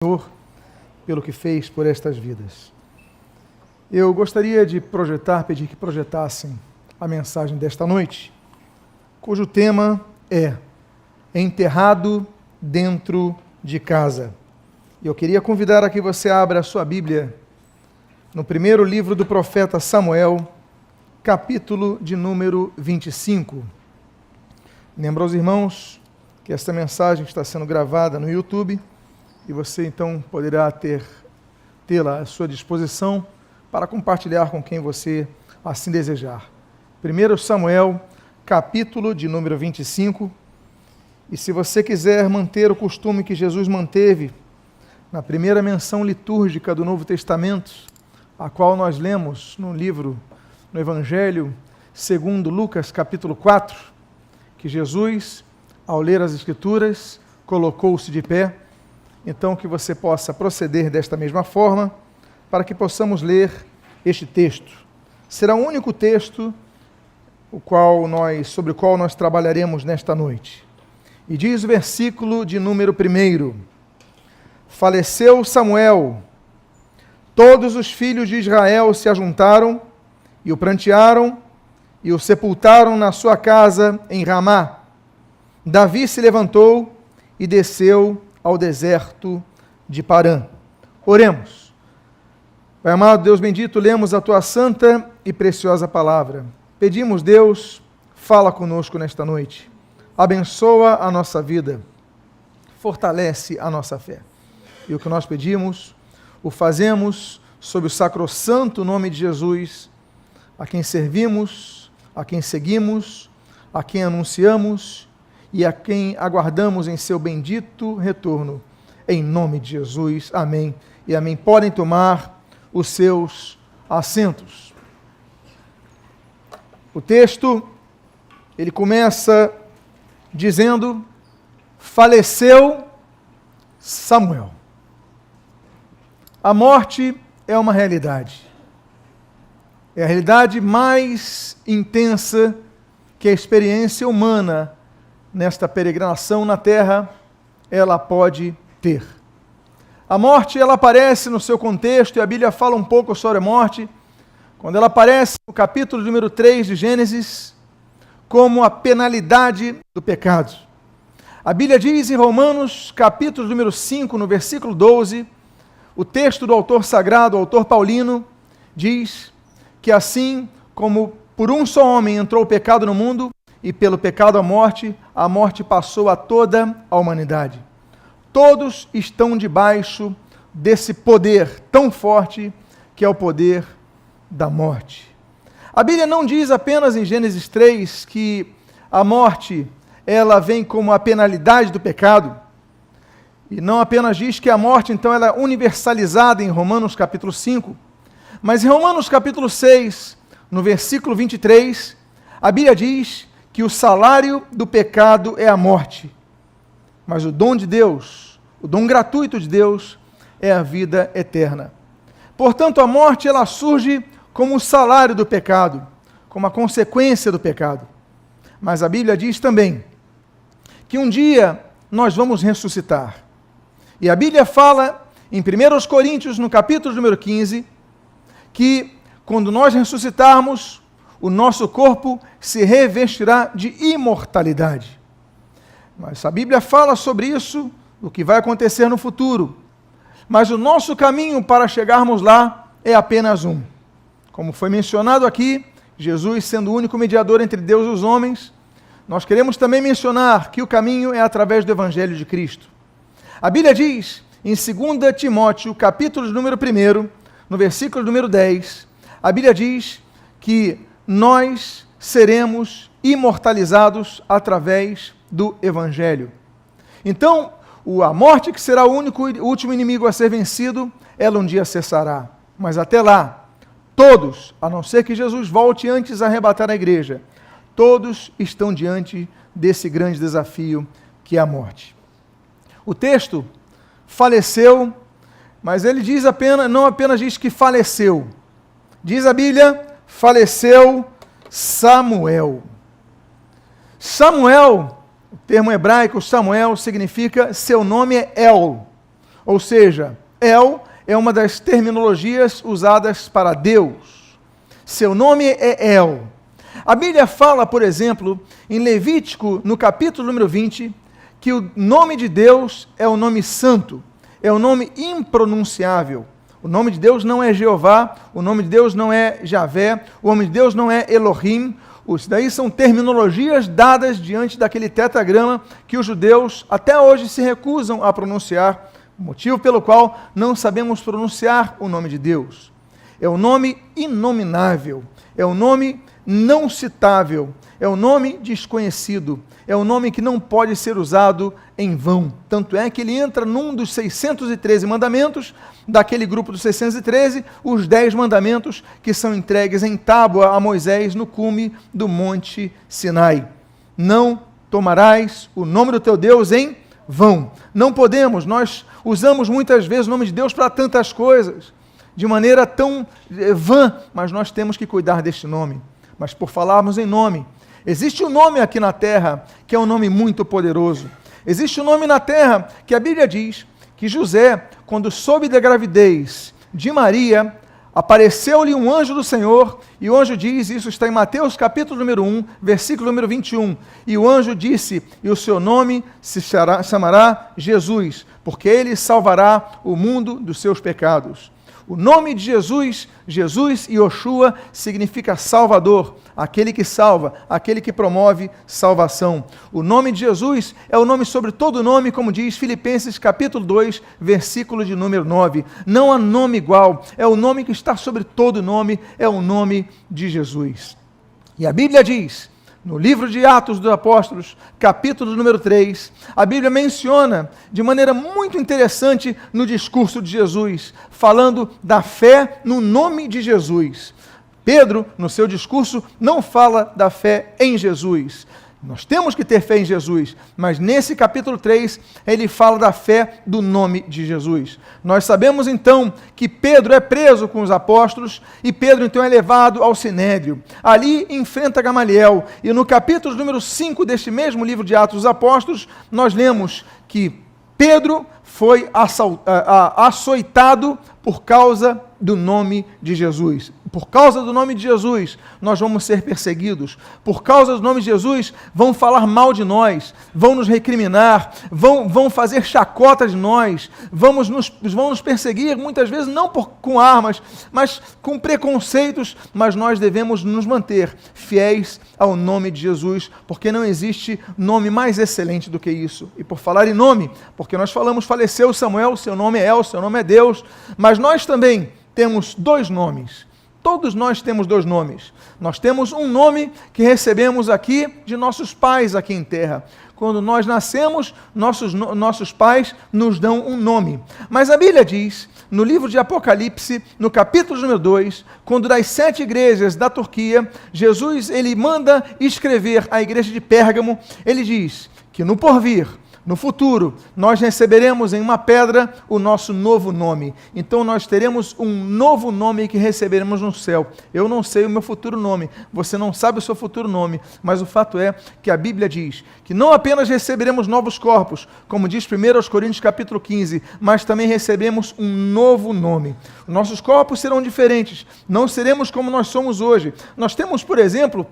Senhor pelo que fez por estas vidas. Eu gostaria de pedir que projetassem a mensagem desta noite, cujo tema é Enterrado dentro de casa. E eu queria convidar a que você abra a sua Bíblia no primeiro livro do profeta Samuel, capítulo de número 25. Lembro aos irmãos que esta mensagem está sendo gravada no YouTube, e você então poderá tê-la à sua disposição para compartilhar com quem você assim desejar. 1 Samuel, capítulo de número 25, e se você quiser manter o costume que Jesus manteve na primeira menção litúrgica do Novo Testamento, a qual nós lemos no Evangelho segundo Lucas, capítulo 4, que Jesus, ao ler as Escrituras, colocou-se de pé. Então, que você possa proceder desta mesma forma, para que possamos ler este texto. Será o único texto sobre o qual nós trabalharemos nesta noite. E diz o versículo de número 1: Faleceu Samuel, todos os filhos de Israel se ajuntaram e o prantearam e o sepultaram na sua casa em Ramá. Davi se levantou e desceu ao deserto de Parã. Oremos. Pai amado, Deus bendito, lemos a Tua santa e preciosa palavra. Pedimos, Deus, fala conosco nesta noite. Abençoa a nossa vida. Fortalece a nossa fé. E o que nós pedimos, o fazemos sob o sacrossanto nome de Jesus, a quem servimos, a quem seguimos, a quem anunciamos e a quem aguardamos em seu bendito retorno. Em nome de Jesus, amém e amém. Podem tomar os seus assentos. O texto, ele começa dizendo: faleceu Samuel. A morte é uma realidade. É a realidade mais intensa que a experiência humana nesta peregrinação na terra, ela pode ter. A morte, ela aparece no seu contexto, e a Bíblia fala um pouco sobre a morte, quando ela aparece no capítulo número 3 de Gênesis, como a penalidade do pecado. A Bíblia diz em Romanos, capítulo número 5, no versículo 12, o texto do autor sagrado, o autor paulino, diz que assim como por um só homem entrou o pecado no mundo, e pelo pecado a morte passou a toda a humanidade. Todos estão debaixo desse poder tão forte que é o poder da morte. A Bíblia não diz apenas em Gênesis 3 que a morte ela vem como a penalidade do pecado, e não apenas diz que a morte então ela é universalizada em Romanos capítulo 5, mas em Romanos capítulo 6, no versículo 23, a Bíblia diz que o salário do pecado é a morte, mas o dom de Deus, o dom gratuito de Deus, é a vida eterna. Portanto, a morte ela surge como o salário do pecado, como a consequência do pecado. Mas a Bíblia diz também que um dia nós vamos ressuscitar. E a Bíblia fala em 1 Coríntios, no capítulo número 15, que quando nós ressuscitarmos, o nosso corpo se revestirá de imortalidade. Mas a Bíblia fala sobre isso, o que vai acontecer no futuro. Mas o nosso caminho para chegarmos lá é apenas um. Como foi mencionado aqui, Jesus sendo o único mediador entre Deus e os homens, nós queremos também mencionar que o caminho é através do Evangelho de Cristo. A Bíblia diz, em 2 Timóteo, capítulo número 1, no versículo número 10, a Bíblia diz que nós seremos imortalizados através do Evangelho. Então, a morte, que será o último inimigo a ser vencido, ela um dia cessará. Mas até lá, todos, a não ser que Jesus volte antes a arrebatar a igreja, todos estão diante desse grande desafio que é a morte. O texto faleceu, mas ele diz não apenas diz que faleceu. Diz a Bíblia, faleceu Samuel. Samuel, o termo hebraico Samuel significa seu nome é El, Ou seja, El é uma das terminologias usadas para Deus. Seu nome é El. A Bíblia fala, por exemplo, em Levítico, no capítulo número 20, que o nome de Deus é o nome santo, é o nome impronunciável. O nome de Deus não é Jeová, o nome de Deus não é Javé, o nome de Deus não é Elohim. Isso daí são terminologias dadas diante daquele tetragrama que os judeus até hoje se recusam a pronunciar, motivo pelo qual não sabemos pronunciar o nome de Deus. É o nome inominável, é o nome não citável, é o nome desconhecido, é o nome que não pode ser usado em vão. Tanto é que ele entra num dos 613 mandamentos, daquele grupo dos 613, os 10 mandamentos que são entregues em tábua a Moisés no cume do Monte Sinai. Não tomarás o nome do teu Deus em vão. Não podemos, nós usamos muitas vezes o nome de Deus para tantas coisas, de maneira tão vã, mas nós temos que cuidar deste nome. Mas por falarmos em nome, existe um nome aqui na terra que é um nome muito poderoso. Existe um nome na terra que a Bíblia diz que José, quando soube da gravidez de Maria, apareceu-lhe um anjo do Senhor, e o anjo diz, isso está em Mateus capítulo número 1, versículo número 21, e o anjo disse, e o seu nome se chamará Jesus, porque ele salvará o mundo dos seus pecados. O nome de Jesus, Jesus e Yoshua, significa Salvador, aquele que salva, aquele que promove salvação. O nome de Jesus é o nome sobre todo nome, como diz Filipenses capítulo 2, versículo de número 9. Não há nome igual, é o nome que está sobre todo nome, é o nome de Jesus. E a Bíblia diz, no livro de Atos dos Apóstolos, capítulo número 3, a Bíblia menciona de maneira muito interessante no discurso de Jesus, falando da fé no nome de Jesus. Pedro, no seu discurso, não fala da fé em Jesus. Nós temos que ter fé em Jesus, mas nesse capítulo 3, ele fala da fé do nome de Jesus. Nós sabemos então que Pedro é preso com os apóstolos e Pedro então é levado ao Sinédrio. Ali enfrenta Gamaliel e no capítulo número 5 deste mesmo livro de Atos dos Apóstolos, nós lemos que Pedro foi açoitado por causa do nome de Jesus. Por causa do nome de Jesus, nós vamos ser perseguidos. Por causa do nome de Jesus, vão falar mal de nós, vão nos recriminar, vão fazer chacota de nós, vão nos perseguir, muitas vezes não com armas, mas com preconceitos, mas nós devemos nos manter fiéis ao nome de Jesus, porque não existe nome mais excelente do que isso. E por falar em nome, porque nós falamos, faleceu Samuel, seu nome é El, seu nome é Deus, mas nós também temos 2 nomes. Todos nós temos 2 nomes. Nós temos um nome que recebemos aqui de nossos pais aqui em terra. Quando nós nascemos, nossos pais nos dão um nome. Mas a Bíblia diz, no livro de Apocalipse, no capítulo número 2, quando das 7 igrejas da Turquia, Jesus ele manda escrever à igreja de Pérgamo, ele diz que no porvir, no futuro, nós receberemos em uma pedra o nosso novo nome. Então nós teremos um novo nome que receberemos no céu. Eu não sei o meu futuro nome, você não sabe o seu futuro nome, mas o fato é que a Bíblia diz que não apenas receberemos novos corpos, como diz 1 Coríntios capítulo 15, mas também recebemos um novo nome. Nossos corpos serão diferentes, não seremos como nós somos hoje. Nós temos, por exemplo,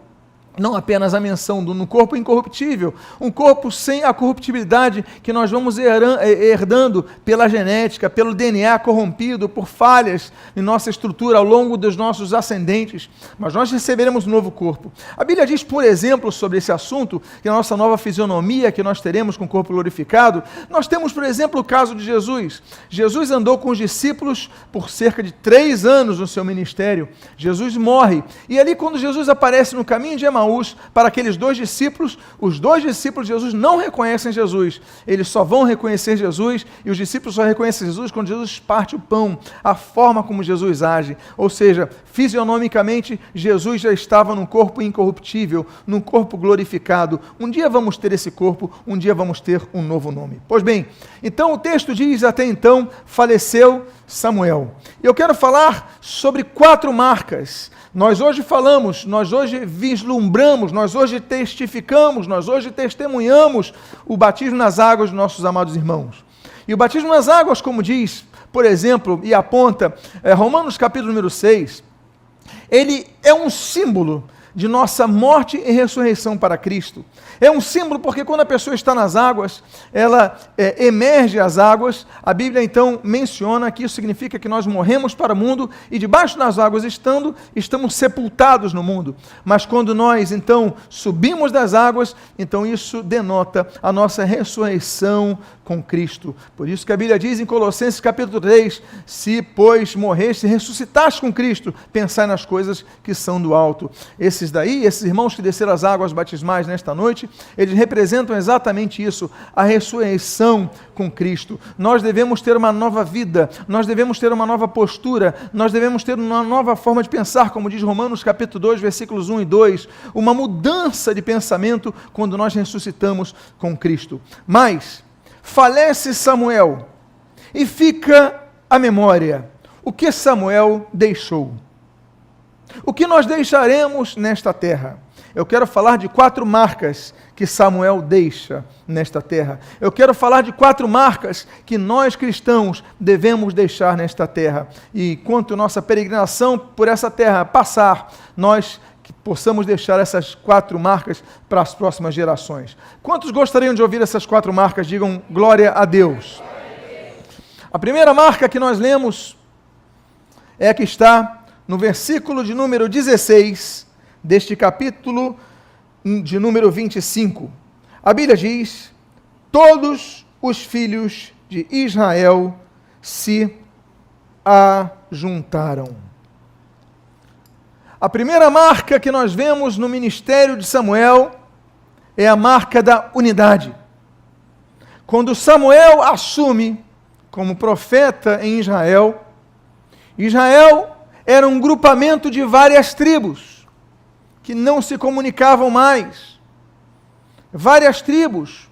não apenas a menção de um corpo incorruptível, um corpo sem a corruptibilidade que nós vamos herdando pela genética, pelo DNA corrompido, por falhas em nossa estrutura ao longo dos nossos ascendentes, mas nós receberemos um novo corpo. A Bíblia diz, por exemplo, sobre esse assunto, que a nossa nova fisionomia que nós teremos com o corpo glorificado, nós temos, por exemplo, o caso de Jesus. Jesus andou com os discípulos por cerca de 3 anos no seu ministério. Jesus morre, e ali quando Jesus aparece no caminho de Emaús, para aqueles 2 discípulos, os 2 discípulos de Jesus não reconhecem Jesus, eles só vão reconhecer Jesus, e os discípulos só reconhecem Jesus quando Jesus parte o pão, a forma como Jesus age, ou seja, fisionomicamente, Jesus já estava num corpo incorruptível, num corpo glorificado. Um dia vamos ter esse corpo, um dia vamos ter um novo nome. Pois bem, então o texto diz, até então, faleceu Samuel. Eu quero falar sobre 4 marcas. Nós hoje falamos, nós hoje vislumbramos, nós hoje testificamos, nós hoje testemunhamos o batismo nas águas dos nossos amados irmãos. E o batismo nas águas, como diz, por exemplo, e aponta Romanos capítulo número 6, ele é um símbolo de nossa morte e ressurreição para Cristo. É um símbolo porque quando a pessoa está nas águas, ela emerge as águas. A Bíblia então menciona que isso significa que nós morremos para o mundo e debaixo das águas estamos sepultados no mundo. Mas quando nós então subimos das águas, então isso denota a nossa ressurreição com Cristo. Por isso que a Bíblia diz em Colossenses capítulo 3, se pois morreste e ressuscitaste com Cristo, pensai nas coisas que são do alto. Esses irmãos que desceram as águas batismais nesta noite, eles representam exatamente isso, a ressurreição com Cristo. Nós devemos ter uma nova vida, nós devemos ter uma nova postura, nós devemos ter uma nova forma de pensar, como diz Romanos capítulo 2, versículos 1 e 2, uma mudança de pensamento quando nós ressuscitamos com Cristo. Mas falece Samuel e fica a memória. O que Samuel deixou? O que nós deixaremos nesta terra? Eu quero falar de 4 marcas que Samuel deixa nesta terra. Eu quero falar de 4 marcas que nós cristãos devemos deixar nesta terra. E enquanto nossa peregrinação por essa terra passar, nós que possamos deixar essas 4 marcas para as próximas gerações. Quantos gostariam de ouvir essas 4 marcas? Digam glória a Deus. A primeira marca que nós lemos é a que está no versículo de número 16 deste capítulo de número 25. A Bíblia diz: todos os filhos de Israel se ajuntaram. A primeira marca que nós vemos no ministério de Samuel é a marca da unidade. Quando Samuel assume como profeta em Israel, Israel era um grupamento de várias tribos que não se comunicavam mais. Várias tribos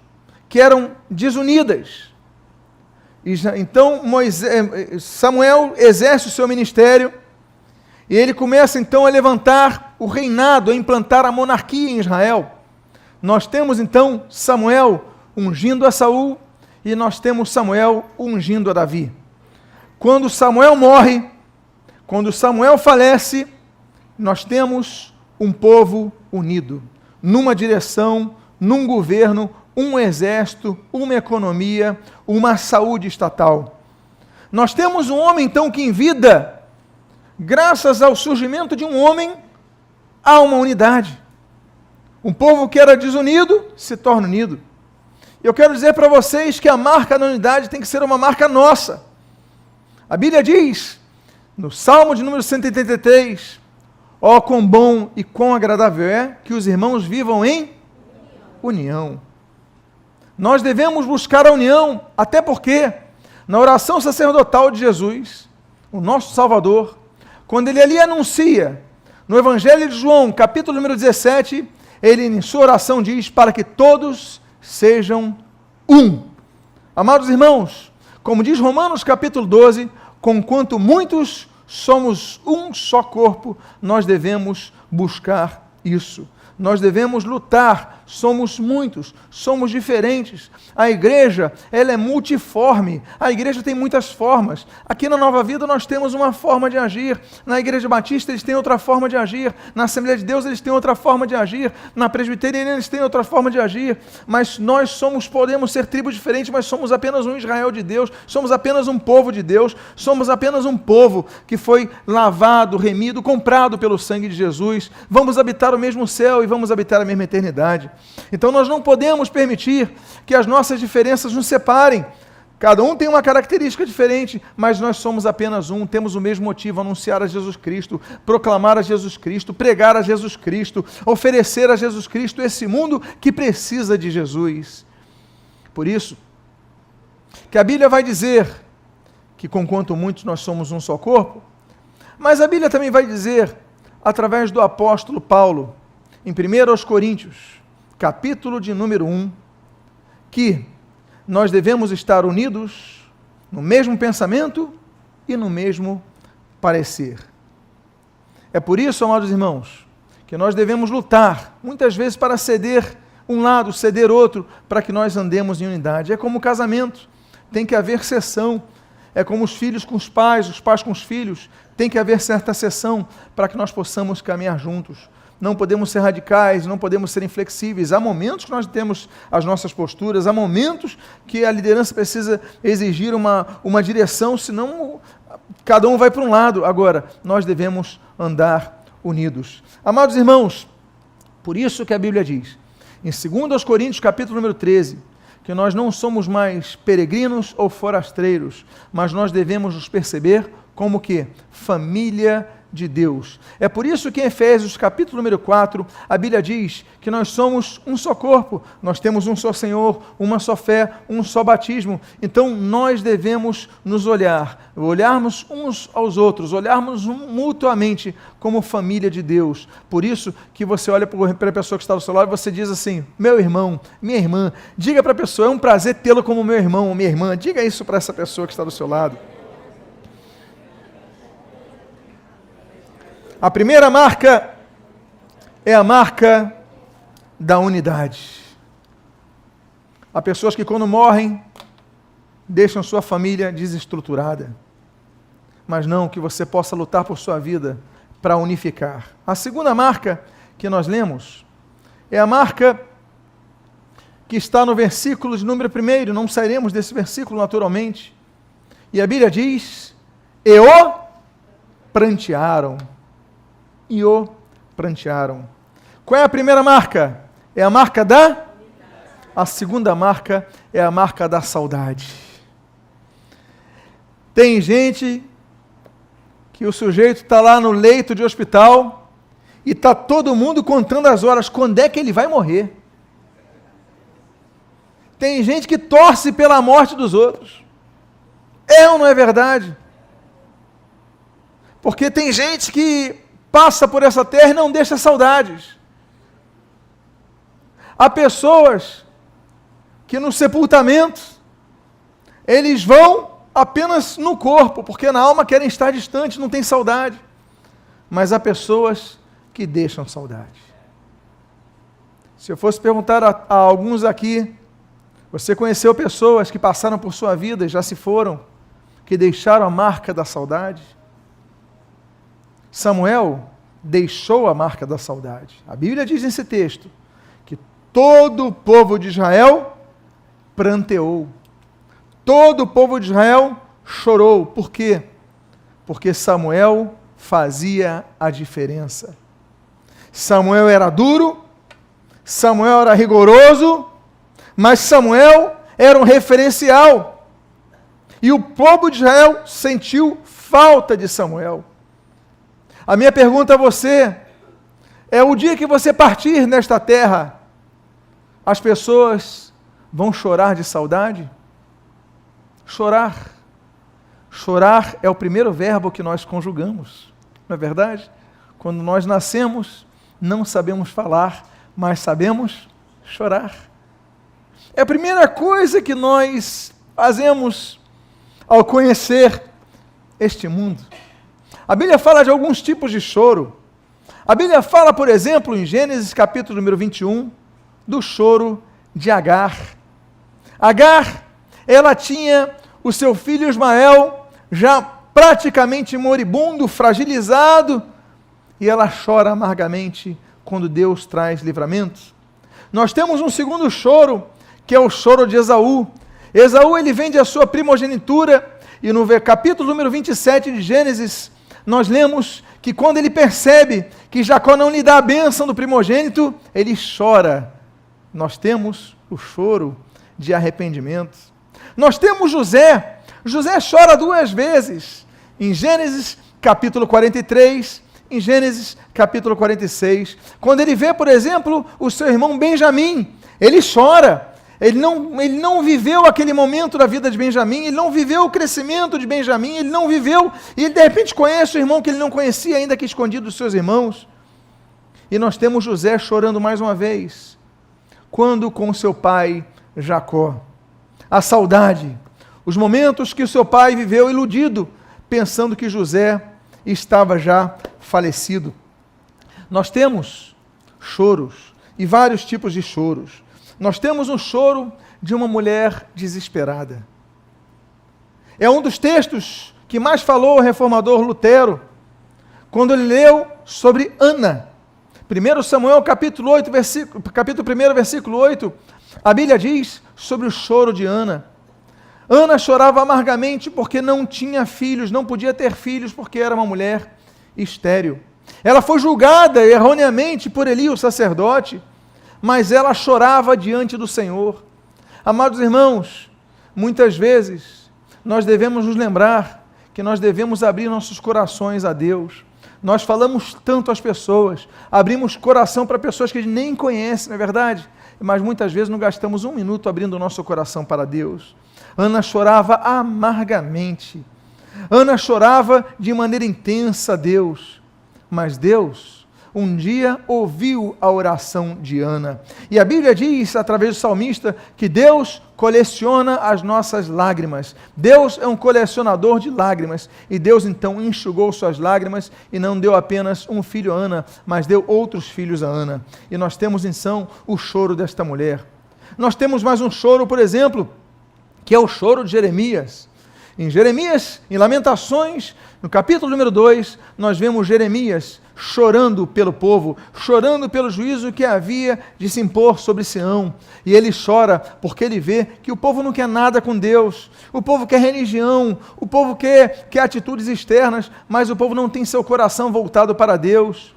que eram desunidas. Então Samuel exerce o seu ministério e ele começa então a levantar o reinado, a implantar a monarquia em Israel. Nós temos então Samuel ungindo a Saul e nós temos Samuel ungindo a Davi. Quando Samuel morre, quando Samuel falece, nós temos um povo unido, numa direção, num governo, um exército, uma economia, uma saúde estatal. Nós temos um homem então que em vida, graças ao surgimento de um homem, há uma unidade. Um povo que era desunido se torna unido. Eu quero dizer para vocês que a marca da unidade tem que ser uma marca nossa. A Bíblia diz, no Salmo de número 183, ó quão bom e quão agradável é que os irmãos vivam em união. Nós devemos buscar a união, até porque na oração sacerdotal de Jesus, o nosso Salvador, quando ele ali anuncia, no Evangelho de João, capítulo número 17, ele em sua oração diz, para que todos sejam um. Amados irmãos, como diz Romanos capítulo 12, conquanto muitos somos um só corpo, nós devemos buscar isso. Nós devemos lutar, somos muitos, somos diferentes. A igreja, ela é multiforme, a igreja tem muitas formas. Aqui na Nova Vida nós temos uma forma de agir, na Igreja Batista eles têm outra forma de agir, na Assembleia de Deus eles têm outra forma de agir, na Presbiteriana eles têm outra forma de agir, mas nós podemos ser tribos diferentes, mas somos apenas um Israel de Deus, somos apenas um povo de Deus, somos apenas um povo que foi lavado, remido, comprado pelo sangue de Jesus. Vamos habitar o mesmo céu e vamos habitar a mesma eternidade. Então nós não podemos permitir que as nossas diferenças nos separem. Cada um tem uma característica diferente, mas nós somos apenas um, temos o mesmo motivo, anunciar a Jesus Cristo, proclamar a Jesus Cristo, pregar a Jesus Cristo, oferecer a Jesus Cristo esse mundo que precisa de Jesus. Por isso, que a Bíblia vai dizer que conquanto muitos nós somos um só corpo, mas a Bíblia também vai dizer, através do apóstolo Paulo, em 1 Coríntios, capítulo de número 1, que nós devemos estar unidos no mesmo pensamento e no mesmo parecer. É por isso, amados irmãos, que nós devemos lutar, muitas vezes para ceder um lado, ceder outro, para que nós andemos em unidade. É como o casamento. tem que haver cessão. É como os filhos com os pais com os filhos, tem que haver certa cessão para que nós possamos caminhar juntos. Não podemos ser radicais, não podemos ser inflexíveis. Há momentos que nós temos as nossas posturas, há momentos que a liderança precisa exigir uma direção, senão cada um vai para um lado. Agora, nós devemos andar unidos. Amados irmãos, por isso que a Bíblia diz, em 2 Coríntios, capítulo número 13, que nós não somos mais peregrinos ou forasteiros, mas nós devemos nos perceber como que? Família de Deus. É por isso que em Efésios, capítulo número 4, a Bíblia diz que nós somos um só corpo, nós temos um só Senhor, uma só fé, um só batismo. Então nós devemos nos olharmos uns aos outros, olharmos mutuamente como família de Deus. Por isso que você olha para a pessoa que está do seu lado e você diz assim, meu irmão, minha irmã, diga para a pessoa, é um prazer tê-lo como meu irmão ou minha irmã, diga isso para essa pessoa que está do seu lado. A primeira marca é a marca da unidade. Há pessoas que quando morrem, deixam sua família desestruturada. Mas não, que você possa lutar por sua vida para unificar. A segunda marca que nós lemos é a marca que está no versículo de número 1, não sairemos desse versículo naturalmente. E a Bíblia diz, e o prantearam. E o prantearam. Qual é a primeira marca? É a marca da? A segunda marca é a marca da saudade. Tem gente que o sujeito está lá no leito de hospital e está todo mundo contando as horas, quando é que ele vai morrer. Tem gente que torce pela morte dos outros. É ou não é verdade? Porque tem gente que passa por essa terra e não deixa saudades. Há pessoas que no sepultamento, eles vão apenas no corpo, porque na alma querem estar distantes, não tem saudade. Mas há pessoas que deixam saudade. Se eu fosse perguntar a alguns aqui, você conheceu pessoas que passaram por sua vida e já se foram, que deixaram a marca da saudade? Samuel deixou a marca da saudade. A Bíblia diz nesse texto que todo o povo de Israel pranteou. Todo o povo de Israel chorou. Por quê? Porque Samuel fazia a diferença. Samuel era duro, Samuel era rigoroso, mas Samuel era um referencial. E o povo de Israel sentiu falta de Samuel. A minha pergunta a você é: o dia que você partir nesta terra, as pessoas vão chorar de saudade? Chorar. Chorar é o primeiro verbo que nós conjugamos, não é verdade? Quando nós nascemos, não sabemos falar, mas sabemos chorar. É a primeira coisa que nós fazemos ao conhecer este mundo. A Bíblia fala de alguns tipos de choro. A Bíblia fala, por exemplo, em Gênesis capítulo número 21, do choro de Agar. Agar, ela tinha o seu filho Ismael já praticamente moribundo, fragilizado, e ela chora amargamente quando Deus traz livramento. Nós temos um segundo choro, que é o choro de Esaú. Esaú, ele vende a sua primogenitura, e no capítulo número 27 de Gênesis, nós lemos que quando ele percebe que Jacó não lhe dá a bênção do primogênito, ele chora. Nós temos o choro de arrependimento. Nós temos José. José chora 2 vezes. Em Gênesis capítulo 43, em Gênesis capítulo 46. Quando ele vê, por exemplo, o seu irmão Benjamim, ele chora. Ele não viveu aquele momento da vida de Benjamim, ele não viveu o crescimento de Benjamim, ele não viveu, e ele de repente conhece o irmão que ele não conhecia, ainda que escondido dos seus irmãos. E nós temos José chorando mais uma vez, quando com seu pai Jacó. A saudade, os momentos que o seu pai viveu iludido, pensando que José estava já falecido. Nós temos choros, e vários tipos de choros. Nós temos um choro de uma mulher desesperada. É um dos textos que mais falou o reformador Lutero, quando ele leu sobre Ana. 1 Samuel capítulo 1, versículo 8, a Bíblia diz sobre o choro de Ana. Ana chorava amargamente porque não tinha filhos, não podia ter filhos porque era uma mulher estéril. Ela foi julgada erroneamente por Eli, o sacerdote, mas ela chorava diante do Senhor. Amados irmãos, muitas vezes nós devemos nos lembrar que nós devemos abrir nossos corações a Deus. Nós falamos tanto às pessoas, abrimos coração para pessoas que a gente nem conhece, não é verdade? Mas muitas vezes não gastamos um minuto abrindo o nosso coração para Deus. Ana chorava amargamente. Ana chorava de maneira intensa a Deus. Mas Deus, um dia, ouviu a oração de Ana. E a Bíblia diz, através do salmista, que Deus coleciona as nossas lágrimas. Deus é um colecionador de lágrimas. E Deus, então, enxugou suas lágrimas e não deu apenas um filho a Ana, mas deu outros filhos a Ana. E nós temos, então, o choro desta mulher. Nós temos mais um choro, por exemplo, que é o choro de Jeremias. Em Jeremias, em Lamentações, no capítulo número 2, nós vemos Jeremias chorando pelo povo, chorando pelo juízo que havia de se impor sobre Sião. E ele chora porque ele vê que o povo não quer nada com Deus, o povo quer religião, o povo quer atitudes externas, mas o povo não tem seu coração voltado para Deus.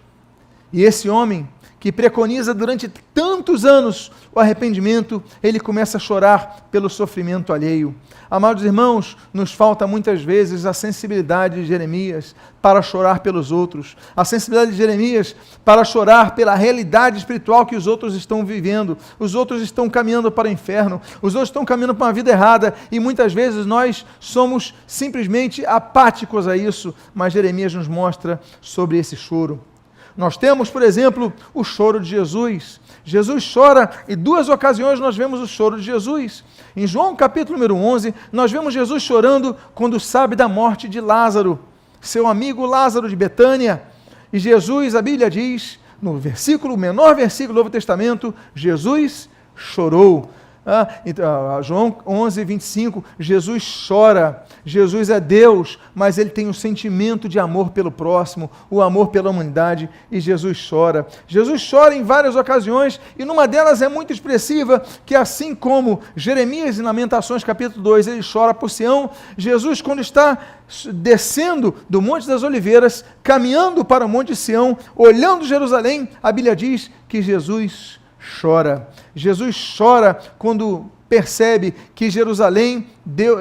E esse homem, que preconiza durante tantos anos o arrependimento, ele começa a chorar pelo sofrimento alheio. Amados irmãos, nos falta muitas vezes a sensibilidade de Jeremias para chorar pelos outros, a sensibilidade de Jeremias para chorar pela realidade espiritual que os outros estão vivendo. Os outros estão caminhando para o inferno, os outros estão caminhando para uma vida errada, e muitas vezes nós somos simplesmente apáticos a isso, mas Jeremias nos mostra sobre esse choro. Nós temos, por exemplo, o choro de Jesus. Jesus chora, e 2 ocasiões nós vemos o choro de Jesus. Em João capítulo número 11, nós vemos Jesus chorando quando sabe da morte de Lázaro, seu amigo Lázaro de Betânia. E Jesus, a Bíblia diz, no menor versículo do Novo Testamento, Jesus chorou. João 11, 25, Jesus chora. Jesus é Deus, mas ele tem um sentimento de amor pelo próximo, o amor pela humanidade, e Jesus chora. Jesus chora em várias ocasiões, e numa delas é muito expressiva, que assim como Jeremias em Lamentações capítulo 2, ele chora por Sião, Jesus, quando está descendo do Monte das Oliveiras, caminhando para o Monte de Sião, olhando Jerusalém, a Bíblia diz que Jesus chora. Jesus chora quando percebe que Jerusalém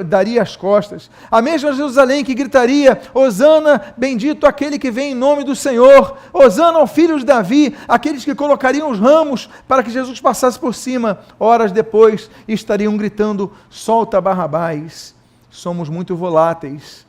daria as costas. A mesma Jerusalém que gritaria: Hosana, bendito aquele que vem em nome do Senhor. Hosana ao filho de Davi, aqueles que colocariam os ramos para que Jesus passasse por cima. Horas depois estariam gritando: solta Barrabás. Somos muito voláteis.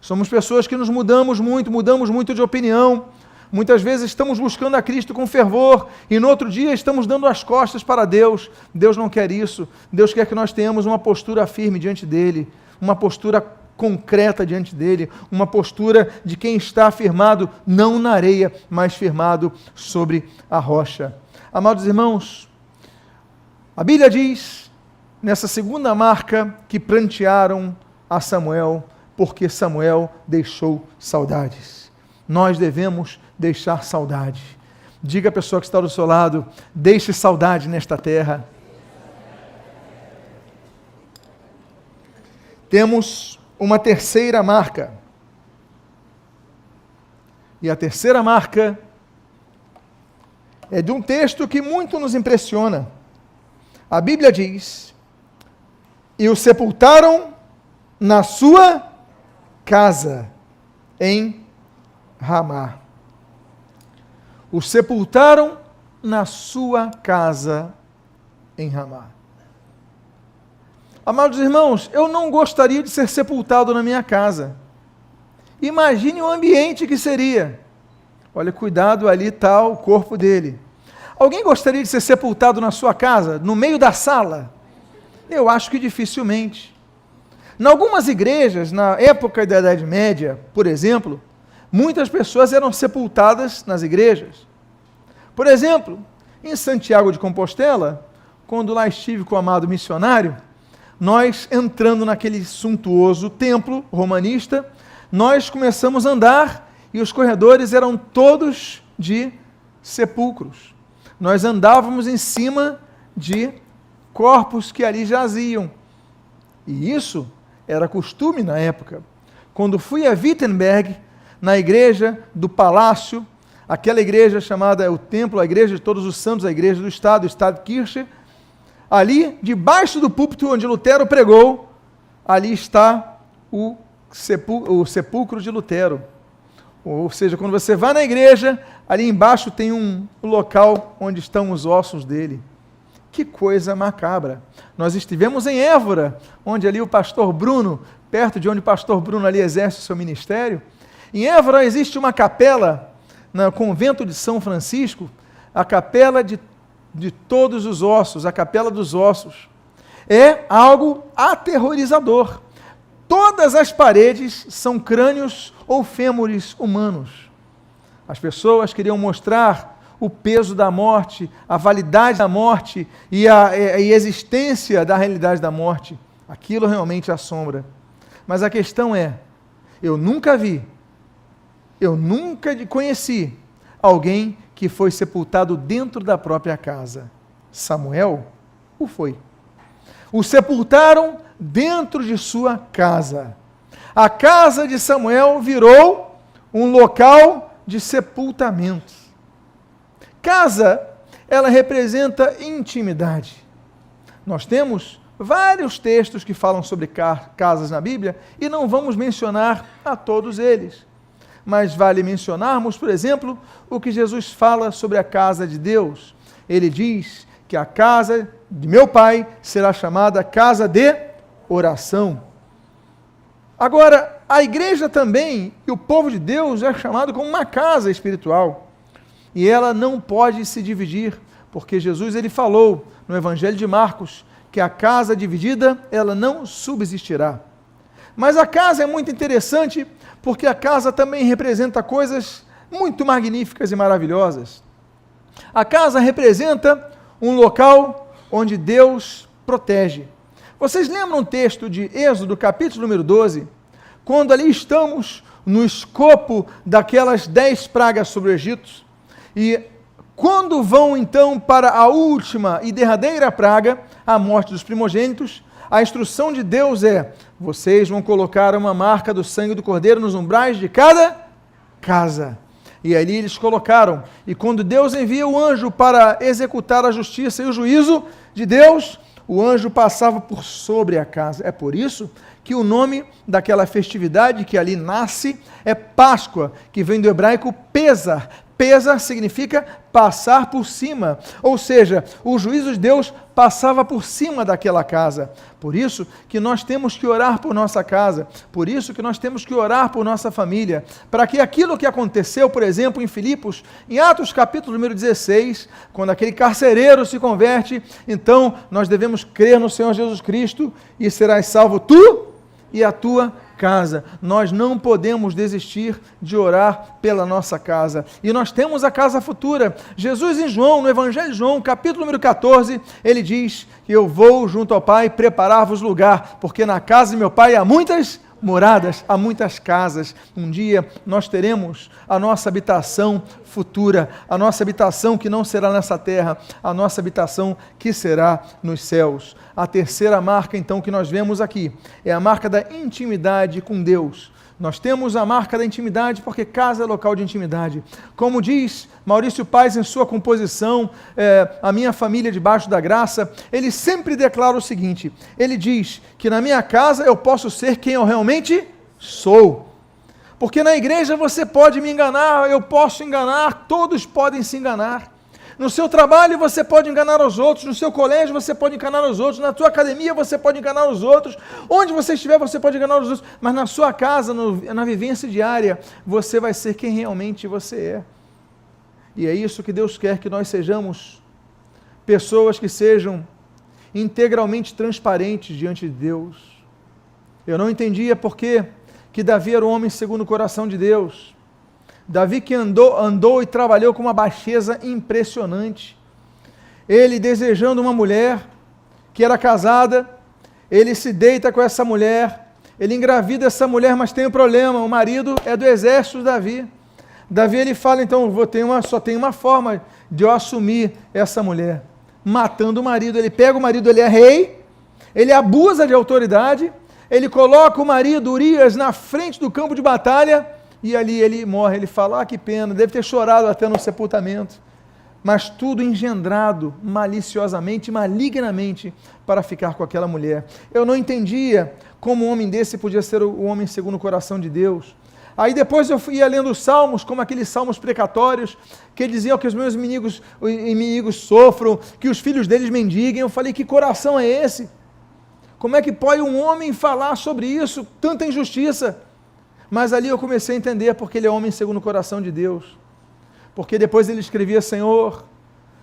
Somos pessoas que nos mudamos muito de opinião. Muitas vezes estamos buscando a Cristo com fervor e no outro dia estamos dando as costas para Deus. Deus não quer isso. Deus quer que nós tenhamos uma postura firme diante dEle, uma postura concreta diante dEle, uma postura de quem está firmado não na areia, mas firmado sobre a rocha. Amados irmãos, a Bíblia diz, nessa segunda marca, que prantearam a Samuel, porque Samuel deixou saudades. Nós devemos deixar saudade. Diga à pessoa que está do seu lado: deixe saudade nesta terra. Temos uma terceira marca. E a terceira marca é de um texto que muito nos impressiona. A Bíblia diz: e o sepultaram na sua casa, em Ramá. O sepultaram na sua casa em Ramá. Amados irmãos, eu não gostaria de ser sepultado na minha casa. Imagine o ambiente que seria. Olha, cuidado, ali está o corpo dele. Alguém gostaria de ser sepultado na sua casa, no meio da sala? Eu acho que dificilmente. Em algumas igrejas, na época da Idade Média, por exemplo, muitas pessoas eram sepultadas nas igrejas. Por exemplo, em Santiago de Compostela, quando lá estive com o amado missionário, nós entrando naquele suntuoso templo romanista, nós começamos a andar e os corredores eram todos de sepulcros. Nós andávamos em cima de corpos que ali jaziam. E isso era costume na época. Quando fui a Wittenberg, na igreja do Palácio, aquela igreja chamada o Templo, a Igreja de Todos os Santos, a igreja do Estado, o Stadtkirche, ali, debaixo do púlpito onde Lutero pregou, ali está o sepulcro de Lutero. Ou seja, quando você vai na igreja, ali embaixo tem um local onde estão os ossos dele. Que coisa macabra. Nós estivemos em Évora, onde ali o pastor Bruno, perto de onde o pastor Bruno ali exerce o seu ministério. Em Évora existe uma capela, no convento de São Francisco, a capela de todos os ossos, a capela dos ossos. É algo aterrorizador. Todas as paredes são crânios ou fêmures humanos. As pessoas queriam mostrar o peso da morte, a validade da morte e a existência da realidade da morte. Aquilo realmente assombra. Mas a questão é, eu nunca conheci alguém que foi sepultado dentro da própria casa. Samuel o foi. O sepultaram dentro de sua casa. A casa de Samuel virou um local de sepultamento. Casa, ela representa intimidade. Nós temos vários textos que falam sobre casas na Bíblia e não vamos mencionar a todos eles. Mas vale mencionarmos, por exemplo, o que Jesus fala sobre a casa de Deus. Ele diz que a casa de meu Pai será chamada casa de oração. Agora, a igreja também, e o povo de Deus é chamado como uma casa espiritual. E ela não pode se dividir, porque Jesus ele falou no Evangelho de Marcos que a casa dividida, ela não subsistirá. Mas a casa é muito interessante, porque a casa também representa coisas muito magníficas e maravilhosas. A casa representa um local onde Deus protege. Vocês lembram o texto de Êxodo, capítulo número 12? Quando ali estamos no escopo daquelas 10 pragas sobre o Egito, e quando vão então para a última e derradeira praga, a morte dos primogênitos, a instrução de Deus é: vocês vão colocar uma marca do sangue do cordeiro nos umbrais de cada casa. E ali eles colocaram. E quando Deus envia o anjo para executar a justiça e o juízo de Deus, o anjo passava por sobre a casa. É por isso que o nome daquela festividade que ali nasce é Páscoa, que vem do hebraico Pesar. Pesar significa passar por cima, ou seja, o juízo de Deus passava por cima daquela casa. Por isso que nós temos que orar por nossa casa, por isso que nós temos que orar por nossa família, para que aquilo que aconteceu, por exemplo, em Filipos, em Atos capítulo número 16, quando aquele carcereiro se converte, então nós devemos crer no Senhor Jesus Cristo e serás salvo tu e a tua casa. Nós não podemos desistir de orar pela nossa casa. E nós temos a casa futura. Jesus em João, no Evangelho de João, capítulo número 14, ele diz que eu vou junto ao Pai preparar-vos lugar, porque na casa de meu Pai há muitas moradas, há muitas casas. Um dia nós teremos a nossa habitação futura, a nossa habitação que não será nessa terra, a nossa habitação que será nos céus. A terceira marca, então, que nós vemos aqui é a marca da intimidade com Deus. Nós temos a marca da intimidade porque casa é local de intimidade. Como diz Maurício Paes em sua composição, A Minha Família Debaixo da Graça, ele sempre declara o seguinte, ele diz que na minha casa eu posso ser quem eu realmente sou. Porque na igreja você pode me enganar, eu posso enganar, todos podem se enganar. No seu trabalho você pode enganar os outros, no seu colégio você pode enganar os outros, na sua academia você pode enganar os outros, onde você estiver você pode enganar os outros, mas na sua casa, na vivência diária, você vai ser quem realmente você é. E é isso que Deus quer que nós sejamos, pessoas que sejam integralmente transparentes diante de Deus. Eu não entendia por que Davi era o homem segundo o coração de Deus. Davi que andou e trabalhou com uma baixeza impressionante. Ele desejando uma mulher que era casada, ele se deita com essa mulher, ele engravida essa mulher, mas tem um problema, o marido é do exército de Davi. Davi, ele fala, então, só tem uma forma de eu assumir essa mulher, matando o marido. Ele pega o marido, ele é rei, ele abusa de autoridade, ele coloca o marido, Urias, na frente do campo de batalha, e ali ele morre. Ele fala, que pena, deve ter chorado até no sepultamento, mas tudo engendrado maliciosamente, malignamente, para ficar com aquela mulher. Eu não entendia como um homem desse podia ser o homem segundo o coração de Deus. Aí depois eu ia lendo os salmos, como aqueles salmos precatórios, que diziam que os meus inimigos sofram, que os filhos deles mendiguem. Eu falei, que coração é esse? Como é que pode um homem falar sobre isso? Tanta injustiça. Mas ali eu comecei a entender porque ele é homem segundo o coração de Deus. Porque depois ele escrevia, Senhor,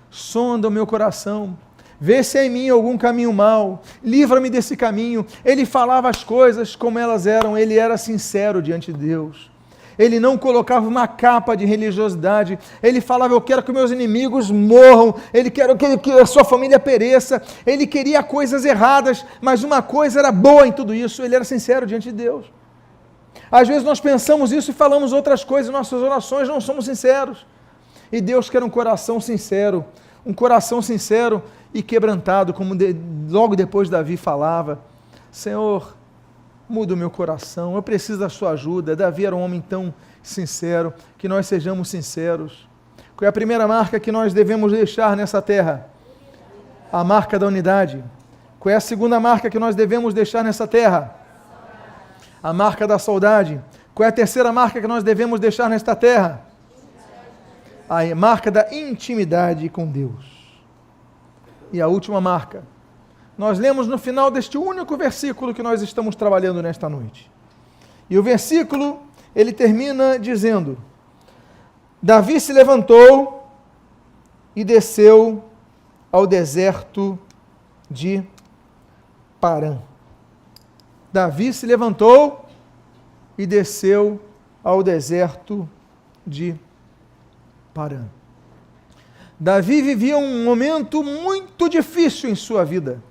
sonda o meu coração, vê se há em mim algum caminho mau, livra-me desse caminho. Ele falava as coisas como elas eram, ele era sincero diante de Deus. Ele não colocava uma capa de religiosidade, ele falava, eu quero que meus inimigos morram, ele quer que a sua família pereça, ele queria coisas erradas, mas uma coisa era boa em tudo isso, ele era sincero diante de Deus. Às vezes nós pensamos isso e falamos outras coisas, em nossas orações não somos sinceros. E Deus quer um coração sincero e quebrantado, como logo depois Davi falava, Senhor, muda o meu coração, eu preciso da sua ajuda. Davi era um homem tão sincero, que nós sejamos sinceros. Qual é a primeira marca que nós devemos deixar nessa terra? A marca da unidade. Qual é a segunda marca que nós devemos deixar nessa terra? A marca da saudade. Qual é a terceira marca que nós devemos deixar nesta terra? A marca da intimidade com Deus. E a última marca, nós lemos no final deste único versículo que nós estamos trabalhando nesta noite. E o versículo, ele termina dizendo, Davi se levantou e desceu ao deserto de Parã. Davi se levantou e desceu ao deserto de Parã. Davi vivia um momento muito difícil em sua vida.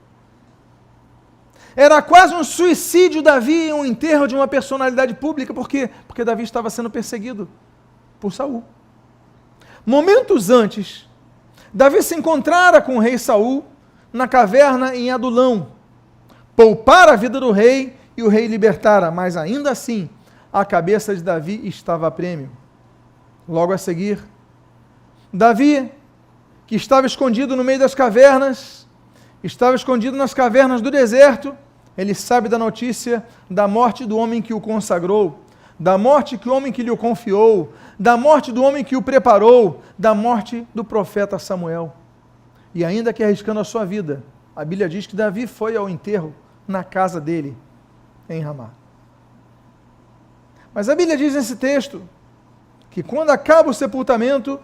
Era quase um suicídio Davi, um enterro de uma personalidade pública. Por quê? Porque Davi estava sendo perseguido por Saul. Momentos antes, Davi se encontrara com o rei Saul na caverna em Adulão, poupara a vida do rei e o rei libertara, mas ainda assim a cabeça de Davi estava a prêmio. Logo a seguir, Davi, que estava escondido no meio das cavernas, estava escondido nas cavernas do deserto, ele sabe da notícia da morte do homem que o consagrou, da morte do homem que lhe o confiou, da morte do homem que o preparou, da morte do profeta Samuel. E ainda que arriscando a sua vida, a Bíblia diz que Davi foi ao enterro na casa dele, em Ramá. Mas a Bíblia diz nesse texto, que quando acaba o sepultamento,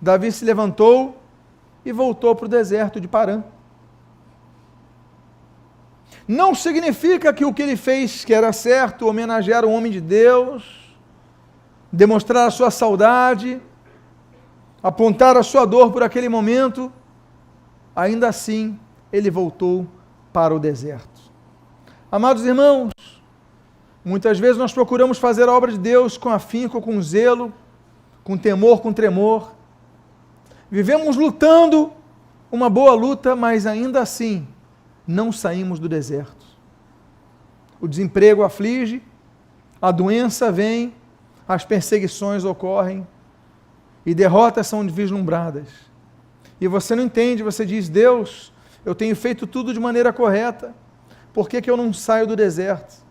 Davi se levantou e voltou para o deserto de Parã. Não significa que o que ele fez que era certo, homenagear o homem de Deus, demonstrar a sua saudade, apontar a sua dor por aquele momento, ainda assim ele voltou para o deserto. Amados irmãos, muitas vezes nós procuramos fazer a obra de Deus com afinco, com zelo, com temor, com tremor. Vivemos lutando uma boa luta, mas ainda assim não saímos do deserto. O desemprego aflige, a doença vem, as perseguições ocorrem e derrotas são vislumbradas. E você não entende, você diz, Deus, eu tenho feito tudo de maneira correta, por que eu não saio do deserto?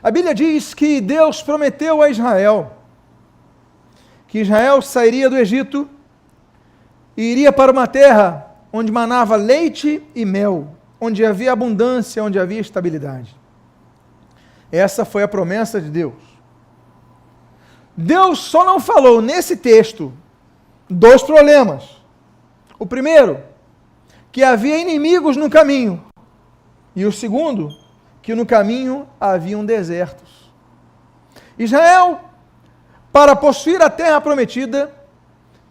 A Bíblia diz que Deus prometeu a Israel que Israel sairia do Egito e iria para uma terra onde manava leite e mel, onde havia abundância, onde havia estabilidade. Essa foi a promessa de Deus. Deus só não falou nesse texto dois problemas. O primeiro, que havia inimigos no caminho. E o segundo, que no caminho haviam desertos. Israel, para possuir a terra prometida,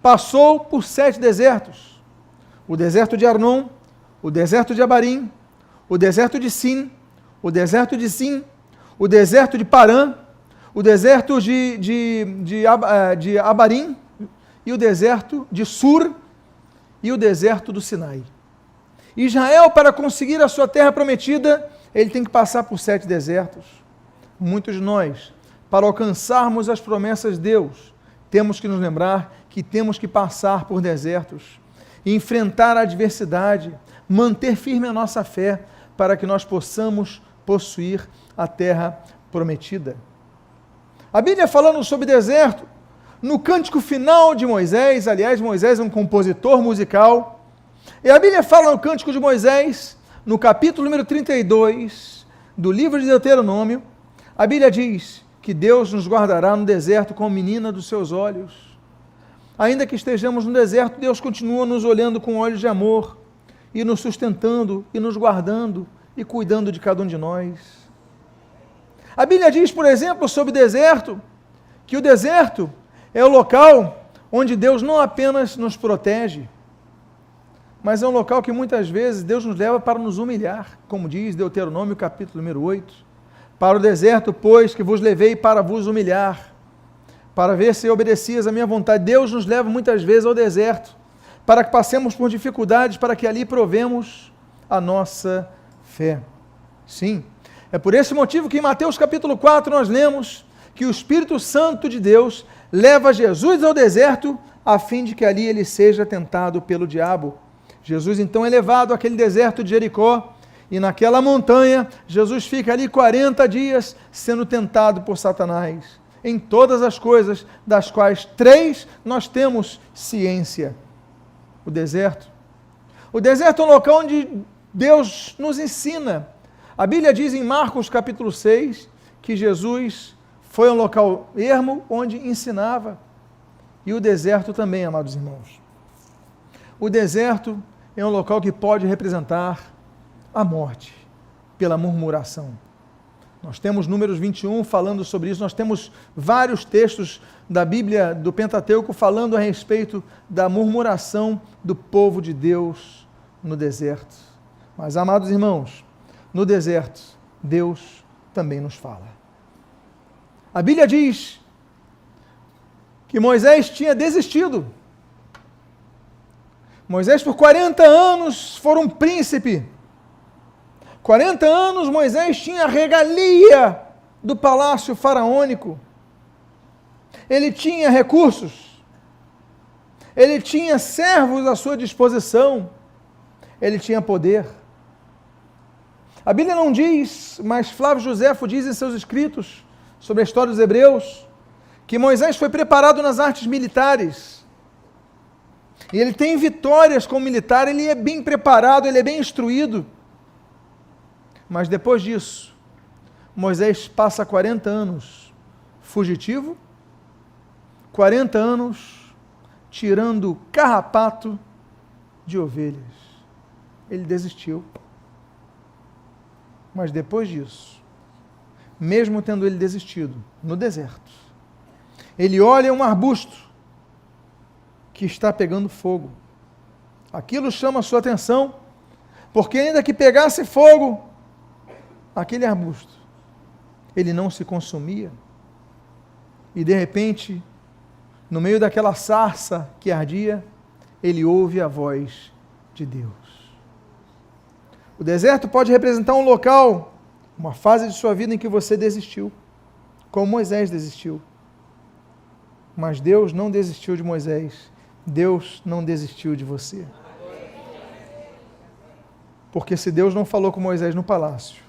passou por 7 desertos. O deserto de Arnon, o deserto de Abarim, o deserto de Sin, o deserto de Zin, o deserto de Parã, o deserto de Abarim, e o deserto de Sur, e o deserto do Sinai. Israel, para conseguir a sua terra prometida, ele tem que passar por 7 desertos. Muitos de nós, para alcançarmos as promessas de Deus, temos que nos lembrar que temos que passar por desertos, enfrentar a adversidade, manter firme a nossa fé, para que nós possamos possuir a terra prometida. A Bíblia falando sobre deserto, no cântico final de Moisés, aliás, Moisés é um compositor musical, e a Bíblia fala no cântico de Moisés, no capítulo número 32 do livro de Deuteronômio, a Bíblia diz que Deus nos guardará no deserto como menina dos seus olhos. Ainda que estejamos no deserto, Deus continua nos olhando com olhos de amor, e nos sustentando, e nos guardando, e cuidando de cada um de nós. A Bíblia diz, por exemplo, sobre o deserto, que o deserto é o local onde Deus não apenas nos protege, mas é um local que muitas vezes Deus nos leva para nos humilhar, como diz Deuteronômio capítulo número 8, para o deserto, pois, que vos levei para vos humilhar, para ver se obedecias à minha vontade. Deus nos leva muitas vezes ao deserto, para que passemos por dificuldades, para que ali provemos a nossa fé. Sim, é por esse motivo que em Mateus capítulo 4 nós lemos que o Espírito Santo de Deus leva Jesus ao deserto, a fim de que ali ele seja tentado pelo diabo. Jesus então é levado àquele deserto de Jericó, e naquela montanha, Jesus fica ali 40 dias sendo tentado por Satanás, em todas as coisas, das quais 3 nós temos ciência. O deserto. O deserto é um local onde Deus nos ensina. A Bíblia diz em Marcos capítulo 6, que Jesus foi um local ermo onde ensinava. E o deserto também, amados irmãos. O deserto é um local que pode representar a morte pela murmuração. Nós temos Números 21 falando sobre isso, nós temos vários textos da Bíblia, do Pentateuco, falando a respeito da murmuração do povo de Deus no deserto. Mas, amados irmãos, no deserto, Deus também nos fala. A Bíblia diz que Moisés tinha desistido. Moisés por 40 anos fora um príncipe. 40 anos Moisés tinha a regalia do palácio faraônico. Ele tinha recursos. Ele tinha servos à sua disposição. Ele tinha poder. A Bíblia não diz, mas Flávio Joséfo diz em seus escritos sobre a história dos hebreus, que Moisés foi preparado nas artes militares. E ele tem vitórias como militar, ele é bem preparado, ele é bem instruído. Mas depois disso, Moisés passa 40 anos fugitivo, 40 anos tirando carrapato de ovelhas. Ele desistiu. Mas depois disso, mesmo tendo ele desistido, no deserto, ele olha um arbusto que está pegando fogo. Aquilo chama a sua atenção, porque ainda que pegasse fogo, aquele arbusto, ele não se consumia. E de repente, no meio daquela sarça que ardia, ele ouve a voz de Deus. O deserto pode representar um local, uma fase de sua vida em que você desistiu, como Moisés desistiu. Mas Deus não desistiu de Moisés, Deus não desistiu de você. Porque se Deus não falou com Moisés no palácio,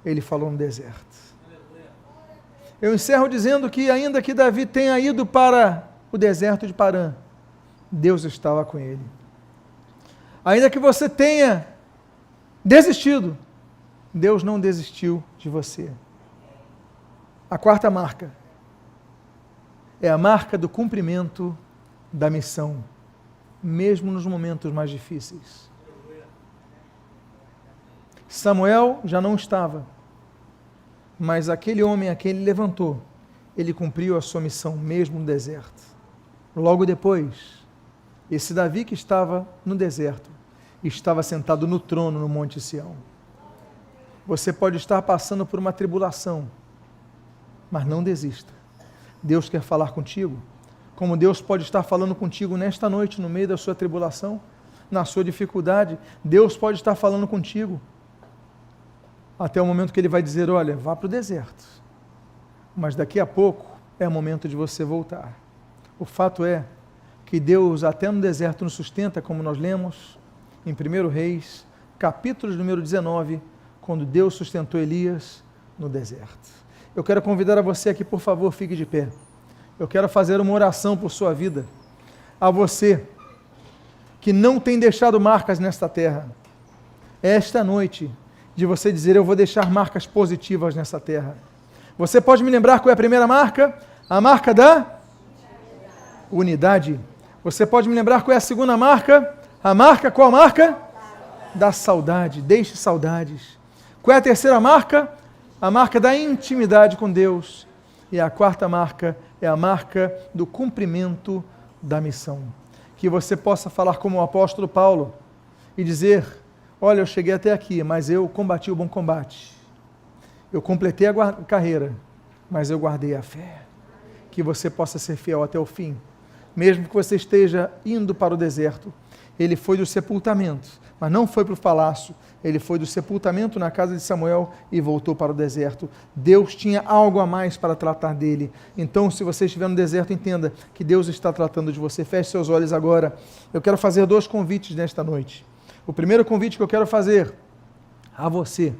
ele falou no deserto. Eu encerro dizendo que ainda que Davi tenha ido para o deserto de Parã, Deus estava com ele. Ainda que você tenha desistido, Deus não desistiu de você. A 4ª marca é a marca do cumprimento da missão, mesmo nos momentos mais difíceis. Samuel já não estava, mas aquele homem a quem ele levantou, ele cumpriu a sua missão mesmo no deserto. Logo depois, esse Davi que estava no deserto, estava sentado no trono no Monte Sião. Você pode estar passando por uma tribulação, mas não desista. Deus quer falar contigo, como Deus pode estar falando contigo nesta noite, no meio da sua tribulação, na sua dificuldade. Deus pode estar falando contigo, até o momento que Ele vai dizer, olha, vá para o deserto, mas daqui a pouco é o momento de você voltar. O fato é que Deus até no deserto nos sustenta, como nós lemos em 1 Reis, capítulo número 19, quando Deus sustentou Elias no deserto. Eu quero convidar a você aqui, por favor, fique de pé. Eu quero fazer uma oração por sua vida. A você que não tem deixado marcas nesta terra, esta noite de você dizer, eu vou deixar marcas positivas nessa terra. Você pode me lembrar qual é a primeira marca? A marca da unidade. Você pode me lembrar qual é a segunda marca? A marca, qual marca? Da saudade. Deixe saudades. Qual é a terceira marca? A marca da intimidade com Deus. E a quarta marca é a marca do cumprimento da missão. Que você possa falar como o apóstolo Paulo e dizer, olha, eu cheguei até aqui, mas eu combati o bom combate. Eu completei a carreira, mas eu guardei a fé. Que você possa ser fiel até o fim. Mesmo que você esteja indo para o deserto, ele foi do sepultamento, mas não foi para o palácio, ele foi do sepultamento na casa de Samuel e voltou para o deserto. Deus tinha algo a mais para tratar dele. Então, se você estiver no deserto, entenda que Deus está tratando de você. Feche seus olhos agora. Eu quero fazer 2 convites nesta noite. O primeiro convite que eu quero fazer a você,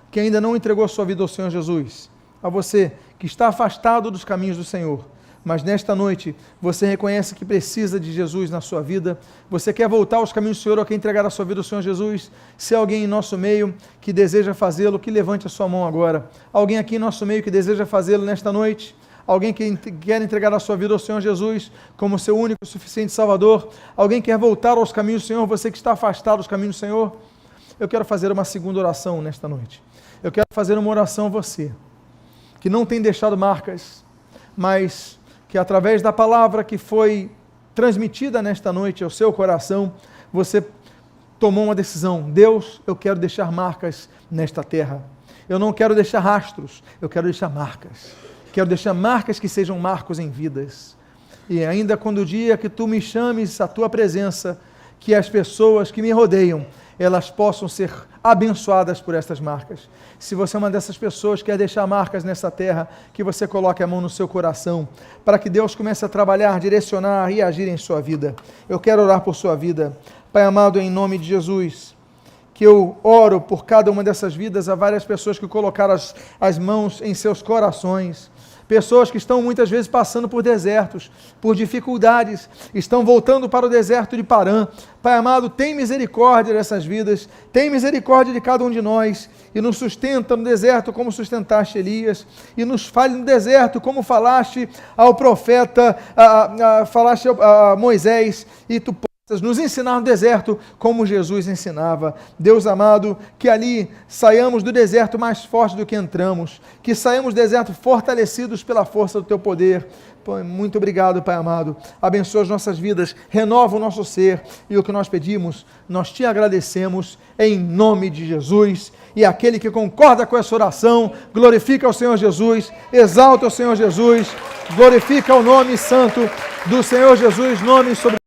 que ainda não entregou a sua vida ao Senhor Jesus, a você que está afastado dos caminhos do Senhor, mas nesta noite você reconhece que precisa de Jesus na sua vida, você quer voltar aos caminhos do Senhor, ou quer entregar a sua vida ao Senhor Jesus. Se há alguém em nosso meio que deseja fazê-lo, que levante a sua mão agora. Alguém aqui em nosso meio que deseja fazê-lo nesta noite? Alguém que quer entregar a sua vida ao Senhor Jesus como seu único e suficiente Salvador? Alguém que quer voltar aos caminhos do Senhor, você que está afastado dos caminhos do Senhor? Eu quero fazer uma segunda oração nesta noite. Eu quero fazer uma oração a você, que não tem deixado marcas, mas que através da palavra que foi transmitida nesta noite ao seu coração, você tomou uma decisão. Deus, eu quero deixar marcas nesta terra. Eu não quero deixar rastros, eu quero deixar marcas. Quero deixar marcas que sejam marcos em vidas. E ainda quando o dia que tu me chames à tua presença, que as pessoas que me rodeiam, elas possam ser abençoadas por estas marcas. Se você é uma dessas pessoas que quer deixar marcas nessa terra, que você coloque a mão no seu coração, para que Deus comece a trabalhar, direcionar e agir em sua vida. Eu quero orar por sua vida. Pai amado, em nome de Jesus, que eu oro por cada uma dessas vidas. Há várias pessoas que colocaram as mãos em seus corações. Pessoas que estão muitas vezes passando por desertos, por dificuldades, estão voltando para o deserto de Parã. Pai amado, tem misericórdia dessas vidas, tem misericórdia de cada um de nós, e nos sustenta no deserto como sustentaste Elias, e nos fale no deserto como falaste ao profeta, falaste a Moisés, e tu nos ensinar no deserto como Jesus ensinava. Deus amado, que ali saiamos do deserto mais forte do que entramos, que saiamos do deserto fortalecidos pela força do teu poder. Muito obrigado, Pai amado. Abençoa as nossas vidas, renova o nosso ser, e o que nós pedimos, nós te agradecemos em nome de Jesus. E aquele que concorda com essa oração, glorifica o Senhor Jesus, exalta o Senhor Jesus, glorifica o nome santo do Senhor Jesus, nome sobre